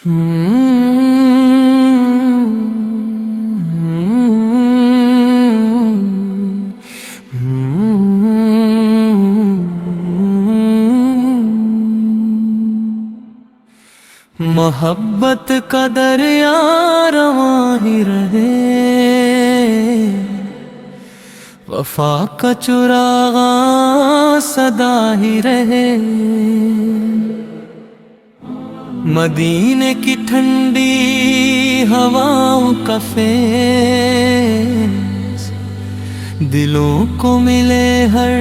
محبت کا دریا رواں ہی رہے، وفا کا چراغ صدا ہی رہے، مدینے کی ٹھنڈی ہواؤں کا فیض دلوں کو ملے ہر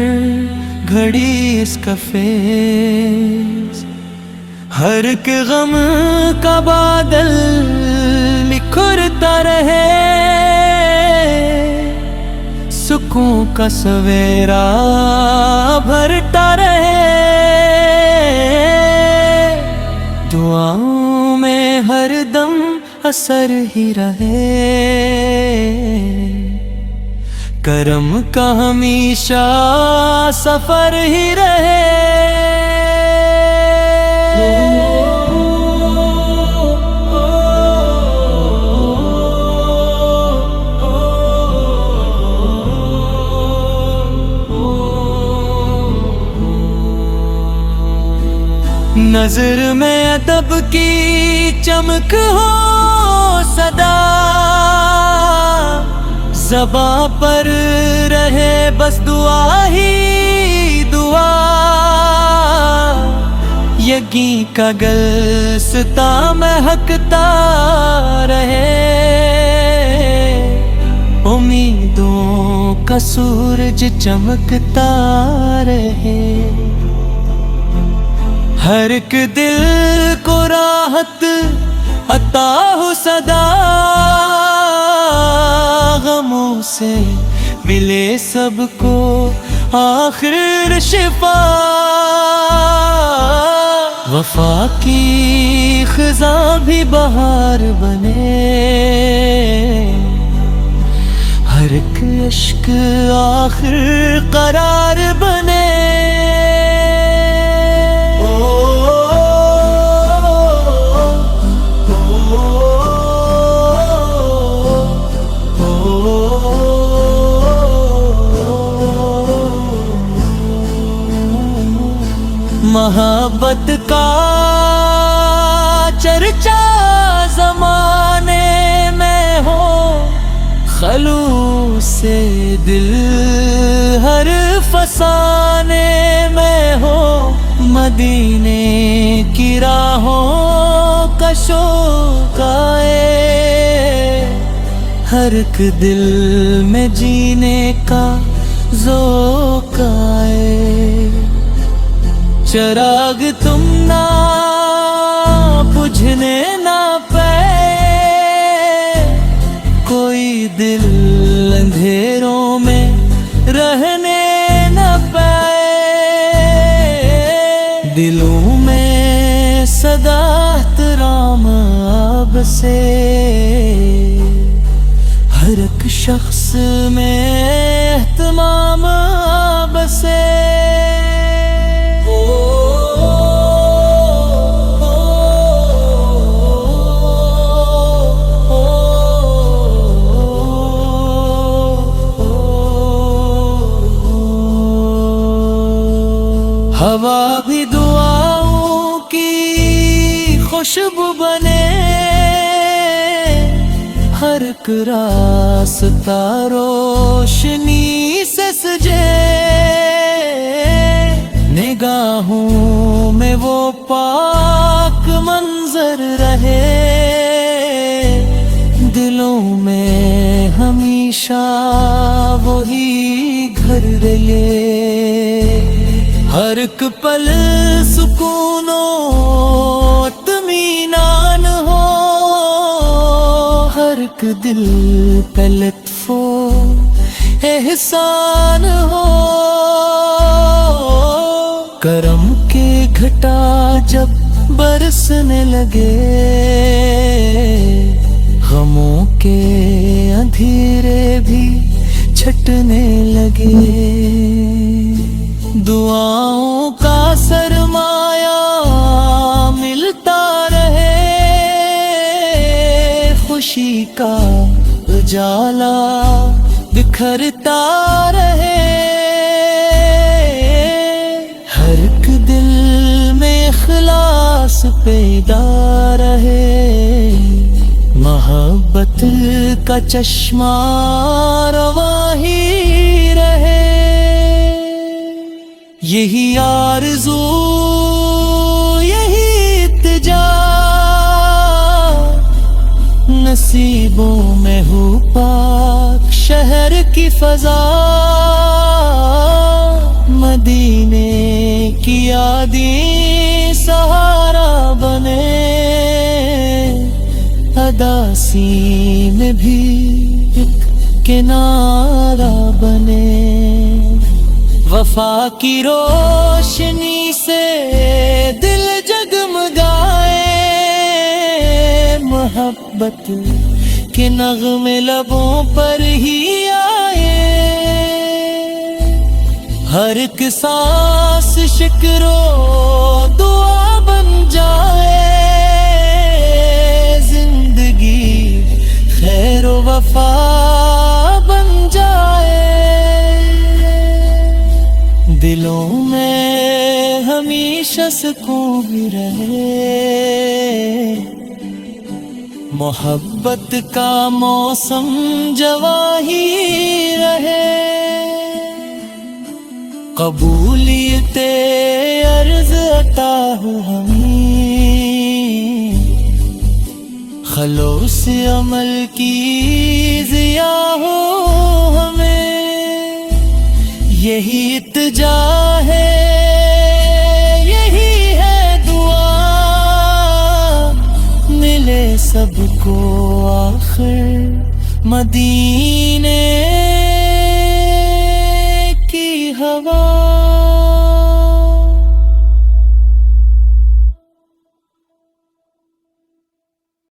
گھڑی اس کا فیض، ہر ایک غم کا بادل نکھرتا رہے، سکون کا سویرا بھرتا رہے، دعاؤں میں ہر دم اثر ہی رہے، کرم کا ہمیشہ سفر ہی رہے۔ نظر میں ادب کی چمک ہو صدا، زباں پر رہے بس دعا ہی دعا، یقین کا گلستہ مہکتا رہے، امیدوں کا سورج چمکتا رہے، ہر ایک دل کو راحت عطا ہو صدا، غموں سے ملے سب کو آخر شفا، وفا کی خزاں بھی بہار بنے، ہر ایک اشک آخر قرار بنے۔ محبت کا چرچا زمانے میں ہو، خلوص سے دل ہر فسانے میں ہو، مدینے کی راہوں کا شوق آئے، ہر ایک دل میں جینے کا ذوق آئے، چراغ تم نہ بجھنے نہ پائے، کوئی دل اندھیروں میں رہنے نہ پائے، دلوں میں سدا احترام اب سے، ہر ایک شخص میں اہتمام اب سے۔ ہوا بھی دعاؤں کی خوشبو بنے، ہر ایک راستہ روشنی سے سجے، نگاہوں میں وہ پاک منظر رہے، دلوں میں ہمیشہ وہی گھر رہے، ہر ایک پل سکون و اطمینان ہو، ہر ایک دل پہ لطف و احسان ہو، کرم کے گھٹا جب برسنے لگے، غموں کے اندھیرے بھی چھٹنے لگے، دعاؤں کا سرمایہ ملتا رہے، خوشی کا اجالا بکھرتا رہے، ہر ایک دل میں اخلاص پیدا رہے، محبت کا چشمہ رواں ہی رہے، یہی آرزو یہی التجا، نصیبوں میں ہو پاک شہر کی فضا، مدینے کی یادیں سہارا بنے، اداسی میں بھی ایک کنارہ بنے، وفا کی روشنی سے دل جگمگائے، محبت کے نغمے لبوں پر ہی آئے، ہر ایک سانس شکر و دعا بن جائے، زندگی خیر و وفا بن جائے، دلوں میں ہمیشہ سکون بھی رہے، محبت کا موسم جواں ہی رہے، قبولیت عرض عطا ہو ہمیں، خلوص عمل کی ضیا ہو ہمیں، یہی التجا ہے یہی ہے دعا، ملے سب کو آخر مدینے